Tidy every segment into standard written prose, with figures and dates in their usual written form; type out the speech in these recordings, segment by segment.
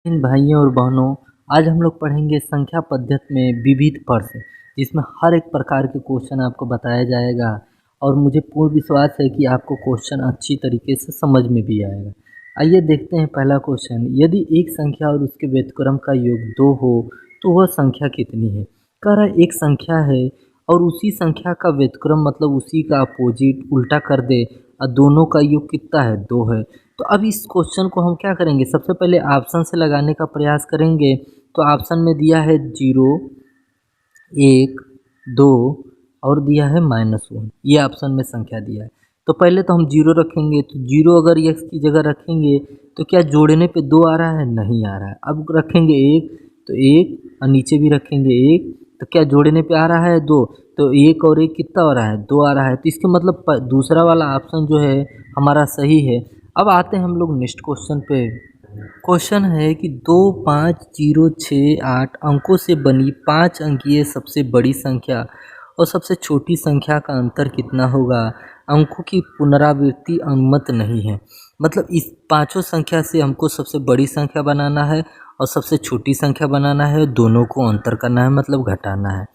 इन भाइयों और बहनों, आज हम लोग पढ़ेंगे संख्या पद्धति में विविध प्रश्न, जिसमें हर एक प्रकार के क्वेश्चन आपको बताया जाएगा और मुझे पूर्ण विश्वास है कि आपको क्वेश्चन अच्छी तरीके से समझ में भी आएगा। आइए देखते हैं पहला क्वेश्चन। यदि एक संख्या और उसके व्युत्क्रम का योग 2 हो तो वह संख्या कितनी है? कह रहा है एक संख्या है और उसी संख्या का व्युत्क्रम मतलब उसी का अपोजिट उल्टा कर दे और दोनों का योग कितना है? 2 है। तो अब इस क्वेश्चन को हम क्या करेंगे, सबसे पहले ऑप्शन से लगाने का प्रयास करेंगे। तो ऑप्शन में दिया है 0, 1, 2 और दिया है -1। ये ऑप्शन में संख्या दिया है। तो पहले तो हम 0 रखेंगे। तो 0 अगर x की जगह रखेंगे तो क्या जोड़ने पे 2 आ रहा है? नहीं आ रहा है। अब रखेंगे 1 तो 1 और नीचे भी रखेंगे 1 तो क्या जोड़ने पे आ रहा है? 2। तो 1 और 1 कितना हो रहा है? 2 आ रहा है। तो इसका मतलब दूसरा वाला ऑप्शन जो है हमारा सही है। अब आते हैं हम लोग नेक्स्ट क्वेश्चन पे। क्वेश्चन है कि 2, 5, 0, 6, 8 अंकों से बनी 5 अंकीय सबसे बड़ी संख्या और सबसे छोटी संख्या का अंतर कितना होगा? अंकों की पुनरावृत्ति अनुमत नहीं है। मतलब इस पांचों संख्या से हमको सबसे बड़ी संख्या बनाना है और सबसे छोटी संख्या बनाना है, दोनों को अंतर करना है मतलब घटाना है।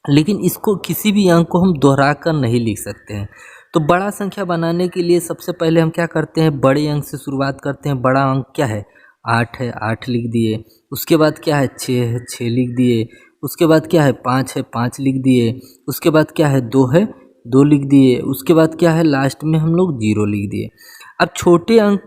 लेकिन इसको किसी भी अंक को हम दोहरा कर नहीं लिख सकते हैं। तो बड़ा संख्या बनाने के लिए सबसे पहले हम क्या करते हैं? बड़े अंक से शुरुआत करते हैं। बड़ा अंक क्या है? 8 है, 8 लिख दिए। उसके बाद क्या है? 6 है, 6 लिख दिए। उसके बाद क्या है? 5 है, 5 लिख दिए। उसके बाद क्या है? 2 है, 2 लिख दिए। उसके बाद क्या है? लास्ट में हम लोग 0 लिख दिए। अब छोटे अंक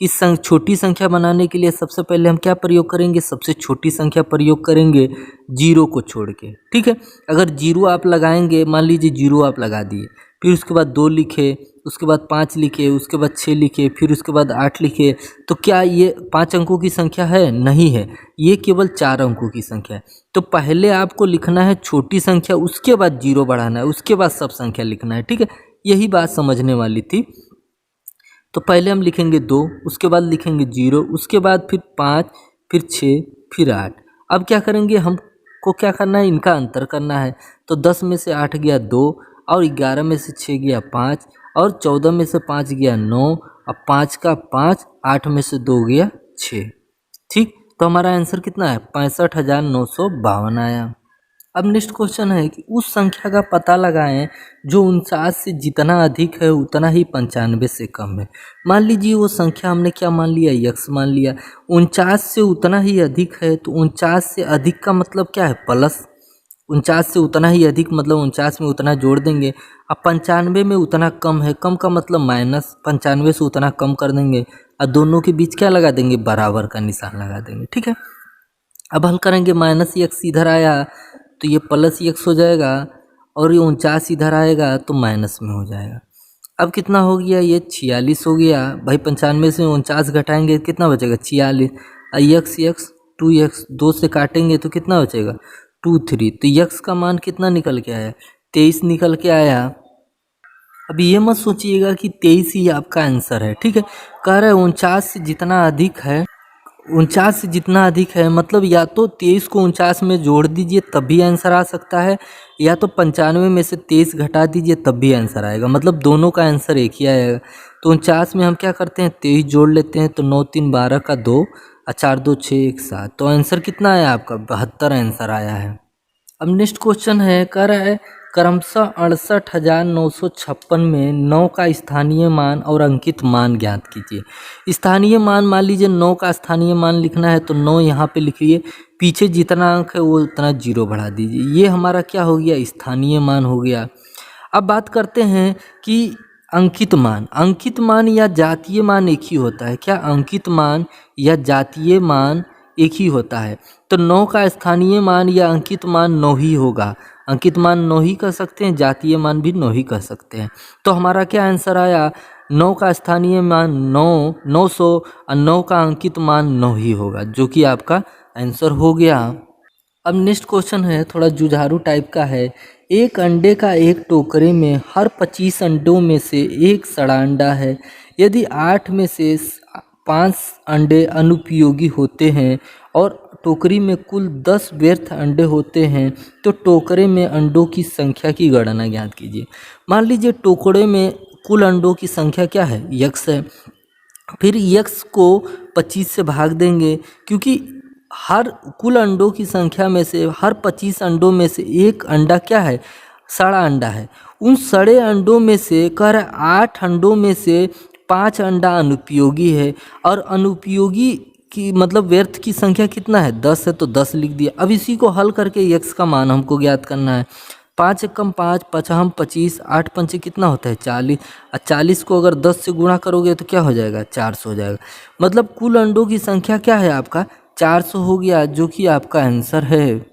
की छोटी संख्या बनाने के लिए सबसे पहले हम क्या प्रयोग करेंगे? सबसे छोटी संख्या प्रयोग करेंगे 0 को छोड़ के। ठीक है, अगर 0 आप लगाएंगे, मान लीजिए 0 आप लगा दिए, फिर उसके बाद 2 लिखे, उसके बाद 5 लिखे, उसके बाद 6 लिखे, फिर उसके बाद 8 लिखे, तो क्या ये 5 अंकों की संख्या है? नहीं है, ये केवल 4 अंकों की संख्या है। तो पहले आपको लिखना है छोटी संख्या, उसके बाद 0 बढ़ाना है, उसके बाद सब संख्या लिखना है। ठीक है, यही बात समझने वाली थी। तो पहले हम लिखेंगे 2, उसके बाद लिखेंगे 0, उसके बाद फिर 5, फिर 6, फिर 8। अब क्या करेंगे? हमको क्या करना है? इनका अंतर करना है। तो 10 में से 8 गया 2 और 11 में से 6 गया 5 और 14 में से 5 गया 9 और 5 का 5, 8 में से 2 गया 6। ठीक, तो हमारा आंसर कितना है? 65,952 आया। अब नेक्स्ट क्वेश्चन है कि उस संख्या का पता लगाएं जो 49 से जितना अधिक है उतना ही 95 से कम है। मान लीजिए वो संख्या हमने क्या मान लिया? यक्स मान लिया। 49 से उतना ही अधिक है तो 49 से अधिक का मतलब क्या है? प्लस। 49 से उतना ही अधिक मतलब 49 में उतना जोड़ देंगे। अब 95 में उतना कम है, कम का मतलब माइनस, 95 से उतना कम कर देंगे और दोनों के बीच क्या लगा देंगे? बराबर का निशान लगा देंगे। ठीक है, अब हल करेंगे। माइनस यक्स इधर आया तो ये प्लस यक्स हो जाएगा और ये 49 इधर आएगा तो माइनस में हो जाएगा। अब कितना हो गया? ये 46 हो गया। भाई 95 से 49 घटाएंगे कितना बचेगा? 46। यक्स यक्स 2x 2 से काटेंगे तो कितना बचेगा? 2 3। तो यक्स का मान कितना निकल के आया? 23 निकल के आया। अब ये मत सोचिएगा कि 23 ही आपका आंसर है। ठीक है, कह रहा है 49 से जितना अधिक है, 49 से जितना अधिक है मतलब या तो 23 को 49 में जोड़ दीजिए तब भी आंसर आ सकता है, या तो 95 में से 23 घटा दीजिए तब भी आंसर आएगा। मतलब दोनों का आंसर एक ही आएगा। तो 49 में हम क्या करते हैं? 23 जोड़ लेते हैं तो 9 3 12 का 2 और 4 2 6 1 7। तो आंसर कितना आया आपका? 72 आंसर आया है। अब नेक्स्ट क्वेश्चन है, कह रहा है क्रमशः 68,956 में 9 का स्थानीय मान और अंकित मान ज्ञात कीजिए। स्थानीय मान, मान लीजिए 9 का स्थानीय मान लिखना है तो 9 यहाँ पे लिखिए, पीछे जितना अंक है वो उतना 0 बढ़ा दीजिए। ये हमारा क्या हो गया? स्थानीय मान हो गया। अब बात करते हैं कि अंकित मान। अंकित मान या जातीय मान एक ही होता है क्या? अंकित मान या जातीय मान एक ही होता है। तो 9 का स्थानीय मान या अंकित मान 9 ही होगा। अंकित मान 9 ही कह सकते हैं, जातीय मान भी 9 ही कह सकते हैं। तो हमारा क्या आंसर आया? 9 का स्थानीय मान 9 900 और 9 का अंकित मान 9 ही होगा, जो कि आपका आंसर हो गया। अब नेक्स्ट क्वेश्चन है, थोड़ा जुझारू टाइप का है। एक अंडे का एक टोकरे में हर 25 अंडों में से एक सड़ा अंडा है। यदि 8 में से 5 अंडे अनुपयोगी होते हैं और टोकरी में कुल 10 व्यर्थ अंडे होते हैं तो टोकरे में अंडों की संख्या की गणना ज्ञात कीजिए। मान लीजिए टोकरे में कुल अंडों की संख्या क्या है? यक्स है। फिर यक्स को 25 से भाग देंगे, क्योंकि हर कुल अंडों की संख्या में से हर 25 अंडों में से एक अंडा क्या है, सड़ा अंडा है। उन सड़े अंडों में से कर 8 अंडों में से 5 अंडा अनुपयोगी है, और अनुपयोगी की मतलब व्यर्थ की संख्या कितना है, 10 है, तो 10 लिख दिया। अब इसी को हल करके यक्स का मान हमको ज्ञात करना है। 5 एकम 5, पचहम 25, 8 पंचे कितना होता है 40, और 40 को अगर 10 से गुणा करोगे तो क्या हो जाएगा, 400 हो जाएगा। मतलब कुल अंडों की संख्या क्या है आपका, 400 हो गया, जो कि आपका आंसर है।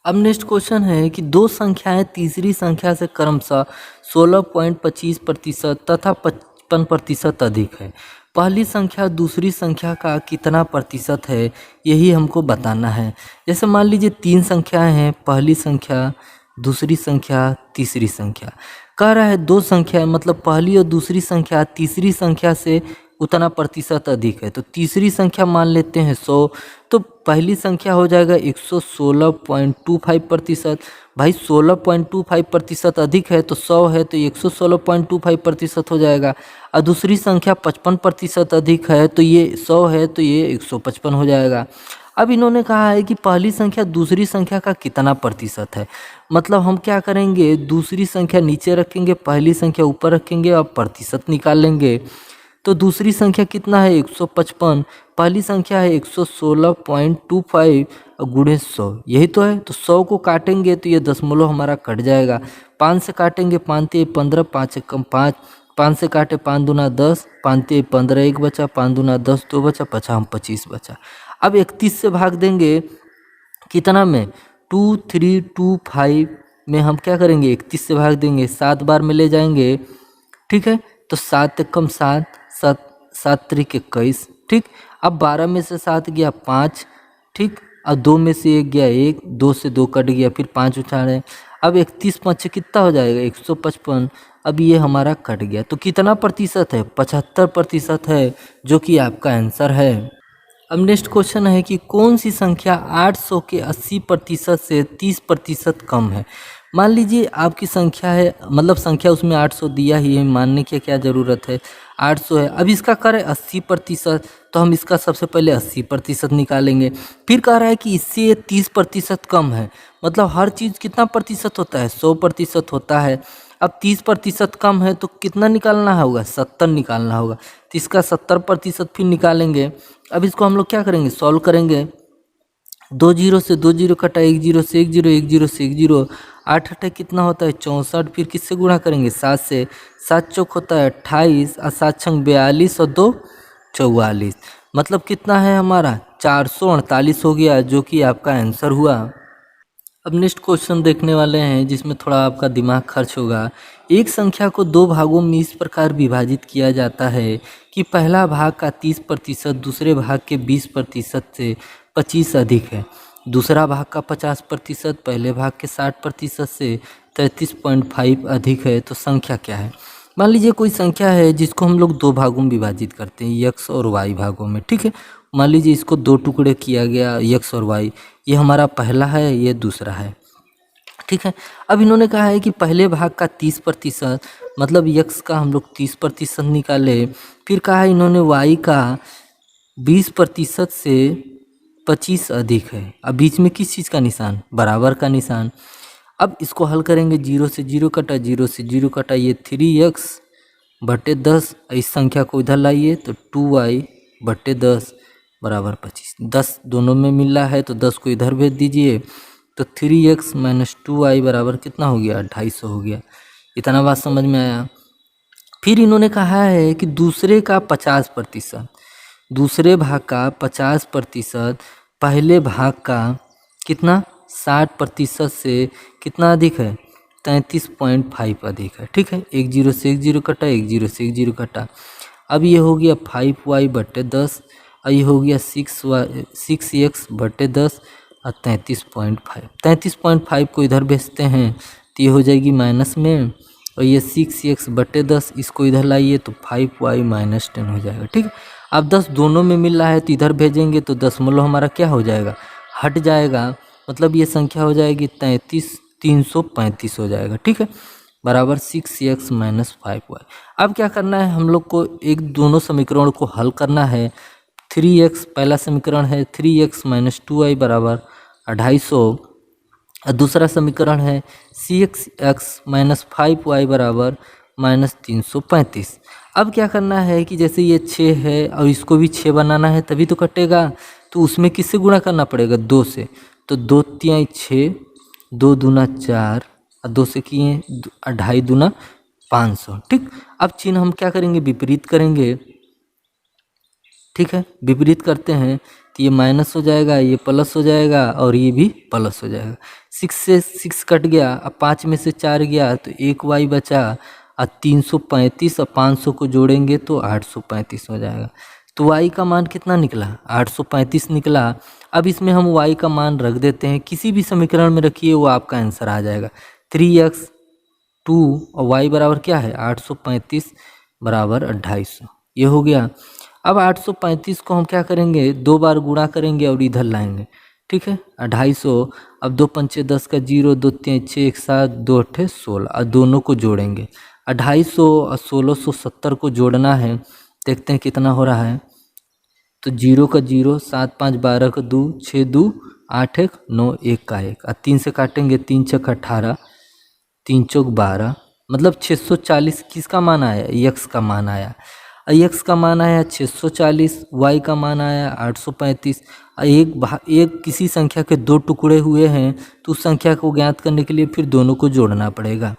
अब नेक्स्ट क्वेश्चन है कि दो संख्याएं तीसरी संख्या से क्रमशः 16.25% तथा 55% अधिक है। पहली संख्या दूसरी संख्या का कितना प्रतिशत है, यही हमको बताना है। जैसे मान लीजिए 3 संख्याएं हैं, पहली संख्या, दूसरी संख्या, तीसरी संख्या। कह रहा है दो संख्या मतलब पहली और दूसरी संख्या तीसरी संख्या से उतना प्रतिशत अधिक है, तो तीसरी संख्या मान लेते हैं 100, तो पहली संख्या हो जाएगा 116.25%। भाई 16.25% अधिक है तो 100 है तो 116.25% हो जाएगा, और दूसरी संख्या 55% अधिक है तो ये 100 है तो ये 155 हो जाएगा। अब इन्होंने कहा है कि पहली संख्या दूसरी संख्या का कितना प्रतिशत है, मतलब हम क्या करेंगे, दूसरी संख्या नीचे रखेंगे, पहली संख्या ऊपर रखेंगे और प्रतिशत निकाल लेंगे। तो दूसरी संख्या कितना है 155, पहली संख्या है 116.25 गुणे 100, यही तो है। तो 100 को काटेंगे तो ये दशमलव हमारा कट जाएगा। 5 से काटेंगे 5 ते 15, 5 एकम 5, 5 से काटे 5 दूना 10, 5 ते 15 एक बचा, 5 दूना 10 2 बचा, पचाम 25 बचा। अब 31 से भाग देंगे कितना में, 2 3 2 5 में हम क्या करेंगे 31 से भाग देंगे, 7 बार में ले जाएंगे, ठीक है। तो 7 एकम 7, 7 7 त्रिक 21, ठीक। अब 12 में से 7 गया 5, ठीक, अब 2 में से 1 गया 1, 2 से 2 कट गया, फिर 5 उछाड़े। अब 31 5 कितना हो जाएगा 155। अब ये हमारा कट गया, तो कितना प्रतिशत है, 75% है, जो कि आपका आंसर है। अब नेक्स्ट क्वेश्चन है कि कौन सी संख्या 800 के 80% से 30% कम है। मान लीजिए आपकी संख्या है, मतलब संख्या उसमें 800 दिया ही है, मानने की क्या ज़रूरत है, 800 है। अब इसका करें 80%, तो हम इसका सबसे पहले 80% निकालेंगे। फिर कह रहा है कि इससे 30% कम है, मतलब हर चीज़ कितना प्रतिशत होता है, 100% होता है। अब 30% कम है तो कितना निकालना होगा, 70 निकालना होगा, तो इसका 70% फिर निकालेंगे। अब इसको हम लोग क्या करेंगे, सॉल्व करेंगे। 2 जीरो से 2 जीरो कटा, 1 जीरो से 1 जीरो, 1 जीरो से 1 जीरो, 8 अट्ठे कितना होता है 64, फिर किससे गुणा करेंगे 7 से, 7 चौक होता है 28, और 7 छंग 42 और 2 44, मतलब कितना है हमारा 448 हो गया, जो कि आपका आंसर हुआ। अब नेक्स्ट क्वेश्चन देखने वाले हैं जिसमें थोड़ा आपका दिमाग खर्च होगा। एक संख्या को दो भागों में इस प्रकार विभाजित किया जाता है कि पहला भाग का 30% दूसरे भाग के 20% से 25 अधिक है, दूसरा भाग का 50% पहले भाग के 60% से 33.5 अधिक है, तो संख्या क्या है। मान लीजिए कोई संख्या है जिसको हम लोग दो भागों में विभाजित करते हैं, x और y भागों में, ठीक है। मान लीजिए इसको दो टुकड़े किया गया, x और y, ये हमारा पहला है, ये दूसरा है, ठीक है। अब इन्होंने कहा है कि पहले भाग का 30%, मतलब x का हम लोग 30% निकाले, फिर कहा है इन्होंने y का 20% से 25 अधिक है। अब बीच में किस चीज़ का निशान, बराबर का निशान। अब इसको हल करेंगे, 0 से 0 कटा, 0 से 0 कटा, ये 3x बटे 10, इस संख्या को इधर लाइए तो 2y बटे 10 बराबर 25। 10 दोनों में मिल रहा है तो 10 को इधर भेज दीजिए, तो 3x माइनस 2y बराबर कितना हो गया 250 हो गया। इतना बात समझ में आया। फिर इन्होंने कहा है कि दूसरे का 50%, दूसरे भाग का 50% पहले भाग का कितना 60% से कितना अधिक है 33.5 अधिक है, ठीक है। 1 जीरो से 1 जीरो कटा, 1 जीरो से 1 जीरो कटा। अब ये हो गया 5y बटे 10, और ये हो गया 6x बटे 10 और 33.5। 33.5 को इधर भेजते हैं तो ये हो जाएगी माइनस में, और ये 6x बटे 10 इसको इधर लाइए तो 5y माइनस 10 हो जाएगा, ठीक है। अब 10 दोनों में मिल रहा है तो इधर भेजेंगे तो दशमलव हमारा क्या हो जाएगा, हट जाएगा, मतलब ये संख्या हो जाएगी 335 हो जाएगा, ठीक है। बराबर 6x माइनस 5y। अब क्या करना है, हम लोग को एक दोनों समीकरणों को हल करना है। 3x पहला समीकरण है, 3x माइनस 2y बराबर 250, और दूसरा समीकरण है 6x माइनस 5y बराबर माइनस 335। अब क्या करना है कि जैसे ये 6 है और इसको भी 6 बनाना है तभी तो कटेगा, तो उसमें किससे गुणा करना पड़ेगा, 2 से। तो 2 तिहाई 6, 2 दूना 4 और 2 से किए 2.5 दूना 500। ठीक, अब चिन्ह हम क्या करेंगे, विपरीत करेंगे। ठीक है, विपरीत करते हैं तो ये माइनस हो जाएगा, ये प्लस हो जाएगा और ये भी प्लस हो जाएगा। 6 से 6 कट गया, अब 5 में से 4 गया तो 1y बचा, और 335 और 500 को जोड़ेंगे तो 835 हो जाएगा। तो y का मान कितना निकला, 835 निकला। अब इसमें हम y का मान रख देते हैं, किसी भी समीकरण में रखिए वो आपका आंसर आ जाएगा। 3x 2 और y बराबर क्या है, 835 बराबर 250, ये हो गया। अब 835 को हम क्या करेंगे, 2 बार गुणा करेंगे और इधर लाएंगे। ठीक है, 250, अब 2 पंचे 10 का 0, 2 3 6 1 7, 2 8 16, और दोनों को जोड़ेंगे। 250 और 1670 को जोड़ना है, देखते हैं कितना हो रहा है। तो 0 का 0, 7 5 12 का 2, 6 2 8 1 9 1 का 1, और 3 से काटेंगे, 3 6 18, 3 चौक 12, मतलब 640 किसका मान आया, x का मान आया। x का मान आया 640, y का मान आया 835। एक किसी संख्या के 2 टुकड़े हुए हैं तो उस संख्या को ज्ञात करने के लिए फिर दोनों को जोड़ना पड़ेगा।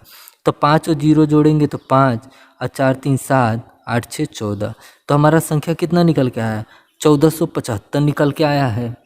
तो 5 और 0 जोड़ेंगे तो 5, और 4 3 7, 8 6 14, तो हमारा संख्या कितना निकल के आया, 1475 निकल के आया है।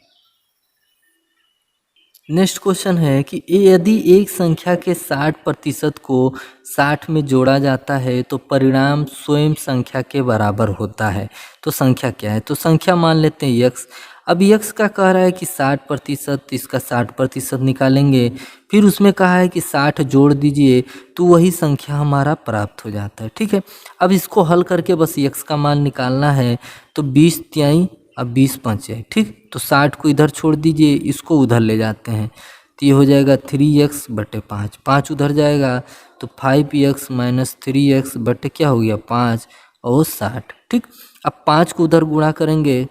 नेक्स्ट क्वेश्चन है कि यदि एक संख्या के 60% को 60 में जोड़ा जाता है तो परिणाम स्वयं संख्या के बराबर होता है, तो संख्या क्या है, तो संख्या मान लेते हैं x। अब x का कह रहा है कि 60%, इसका 60% निकालेंगे, फिर उसमें कहा है कि 60 जोड़ दीजिए तो वही संख्या हमारा प्राप्त हो जाता है। ठीक है, अब इसको हल करके बस x का मान निकालना है। तो 20 तिहाई अब 20 5 ठीक, तो 60 को इधर छोड़ दीजिए, इसको उधर ले जाते हैं तो ये हो जाएगा 3x बटे 5, 5 उधर जाएगा तो 5x माइनस 3x बटे क्या हो गया 5 और 60। ठीक, अब 5 को उधर गुणा करेंगे,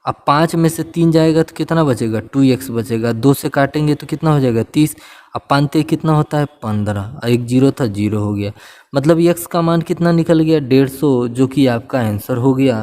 अब 5 में से 3 जाएगा तो कितना बचेगा, 2x बचेगा। 2 से काटेंगे तो कितना हो जाएगा 30, अब 5 कितना होता है 15, और एक 0 था 0 हो गया, मतलब x का मान कितना निकल गया 150, जो कि आपका आंसर हो गया।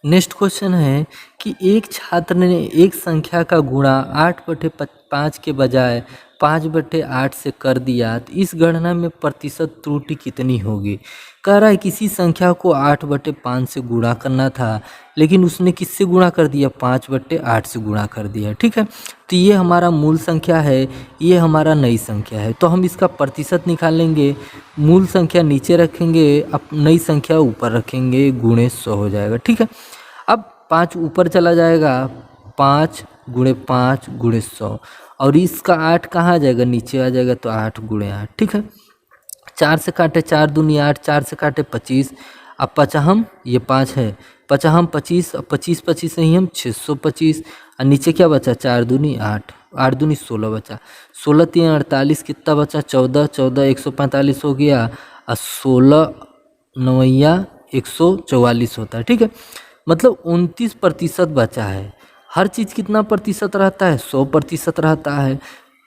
नेक्स्ट क्वेश्चन है कि एक छात्र ने एक संख्या का गुणा 8/5 के बजाय 5/8 से कर दिया, तो इस गणना में प्रतिशत त्रुटि कितनी होगी। कह रहा है किसी संख्या को 8/5 से गुणा करना था, लेकिन उसने किससे गुणा कर दिया, 5/8 से गुणा कर दिया। ठीक है, तो ये हमारा मूल संख्या है, ये हमारा नई संख्या है, तो हम इसका प्रतिशत निकालेंगे। मूल संख्या नीचे रखेंगे, अब नई संख्या ऊपर रखेंगे, गुणे 100 हो जाएगा। ठीक है, अब 5 ऊपर चला जाएगा, 5 गुणे 5 गुणे 100, और इसका 8 कहाँ आ जाएगा, नीचे आ जाएगा, तो 8 गुणे 8। ठीक है, 4 से काटे 4 दूनी 8, 4 से काटे 25, अब पचहम ये 5 है, पचहम 25, अब 25 25 नहीं हम 625, और नीचे क्या बचा 4 दूनी 8, 8 दूनी 16 बचा, 16 3 48, कितना बचा 14, 14 145 हो गया, और 16 9 144 होता है। ठीक है, मतलब 29% बचा है। हर चीज़ कितना प्रतिशत रहता है, 100% रहता है।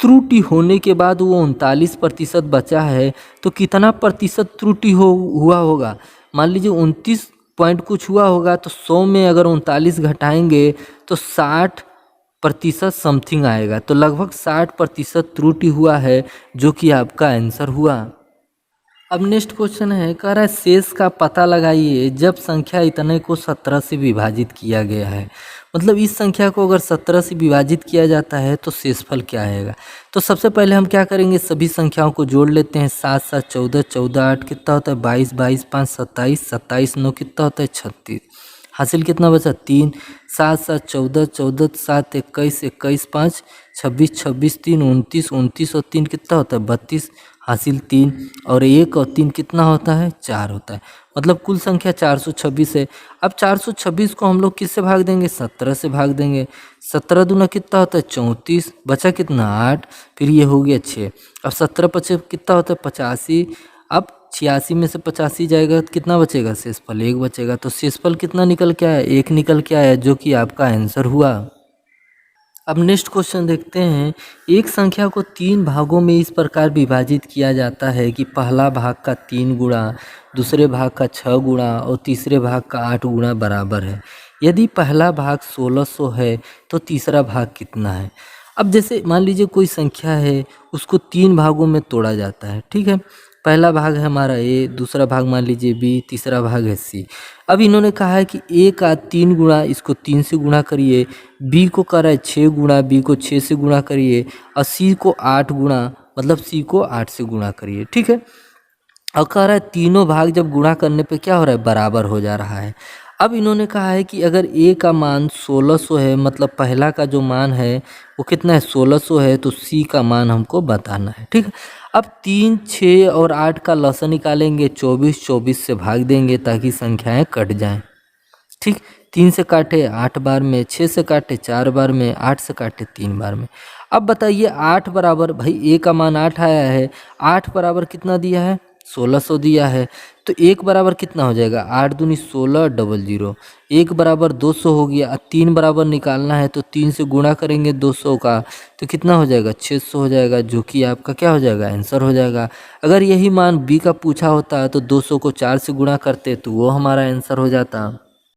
त्रुटि होने के बाद वो 39% बचा है, तो कितना प्रतिशत त्रुटि हुआ होगा, मान लीजिए 29 पॉइंट कुछ हुआ होगा, तो 100 में अगर 39 घटाएंगे तो 60% समथिंग आएगा, तो लगभग 60% त्रुटि हुआ है, जो कि आपका आंसर हुआ। अब नेक्स्ट क्वेश्चन है, कह रहा है शेष का पता लगाइए जब संख्या इतने को 17 से विभाजित किया गया है। मतलब इस संख्या को अगर 17 से विभाजित किया जाता है तो शेषफल क्या आएगा। तो सबसे पहले हम क्या करेंगे, सभी संख्याओं को जोड़ लेते हैं। 7 7 14, 14 8 कितना होता है 22, 22 5 27, 27 9 कितना होता है 36, हासिल कितना बचा 3, 7 7 14, 14 7 21, 21 5 26, 26 3 29, 29 और 3 कितना होता है 32, हासिल 3 और 1 और 3 कितना होता है 4 होता है। मतलब कुल संख्या 426 है। अब 426 को हम लोग किससे भाग देंगे 17 से भाग देंगे। 17 दूना कितना होता है 34, बचा कितना 8, फिर ये हो गया 6। अब 17 पचे कितना होता है 85। अब 86 में से 85 जाएगा तो कितना बचेगा शेषफल 1 बचेगा। तो शेषफल कितना निकल के आया 1 निकल के आया, जो कि आपका आंसर हुआ। अब नेक्स्ट क्वेश्चन देखते हैं। एक संख्या को 3 भागों में इस प्रकार विभाजित किया जाता है कि पहला भाग का 3 गुणा, दूसरे भाग का 6 गुणा और तीसरे भाग का 8 गुणा बराबर है। यदि पहला भाग 1600 है तो तीसरा भाग कितना है। अब जैसे मान लीजिए कोई संख्या है, उसको 3 भागों में तोड़ा जाता है, ठीक है। पहला भाग है हमारा ए, दूसरा भाग मान लीजिए बी, तीसरा भाग है सी। अब इन्होंने कहा है कि ए का 3 गुणा, इसको 3 से गुणा करिए, बी को कर रहा है 6 गुणा, बी को 6 से गुणा करिए, और सी को 8 गुणा, मतलब सी को 8 से गुणा करिए, ठीक है। और कह रहा है तीनों भाग जब गुणा करने पे क्या हो रहा है बराबर हो जा रहा है। अब इन्होंने कहा है कि अगर ए का मान 1600 है, मतलब पहला का जो मान है वो कितना है 1600 है, तो सी का मान हमको बताना है, ठीक है। अब 3, 6 और 8 का लसा निकालेंगे, 24, 24 से भाग देंगे ताकि संख्याएं कट जाएं, ठीक। 3 से काटे 8 बार में, 6 से काटे 4 बार में, 8 से काटे 3 बार में। अब बताइए 8 बराबर, भाई ए का मान 8 आया है, 8 बराबर कितना दिया है 1600 दिया है, तो 1 बराबर कितना हो जाएगा 8 दूनी 16 00, 1 बराबर 200 हो गया। 3 बराबर निकालना है तो 3 से गुणा करेंगे 200 का, तो कितना हो जाएगा 600 हो जाएगा, जो कि आपका क्या हो जाएगा आंसर हो जाएगा। अगर यही मान बी का पूछा होता तो 200 को 4 से गुणा करते तो वो हमारा आंसर हो जाता।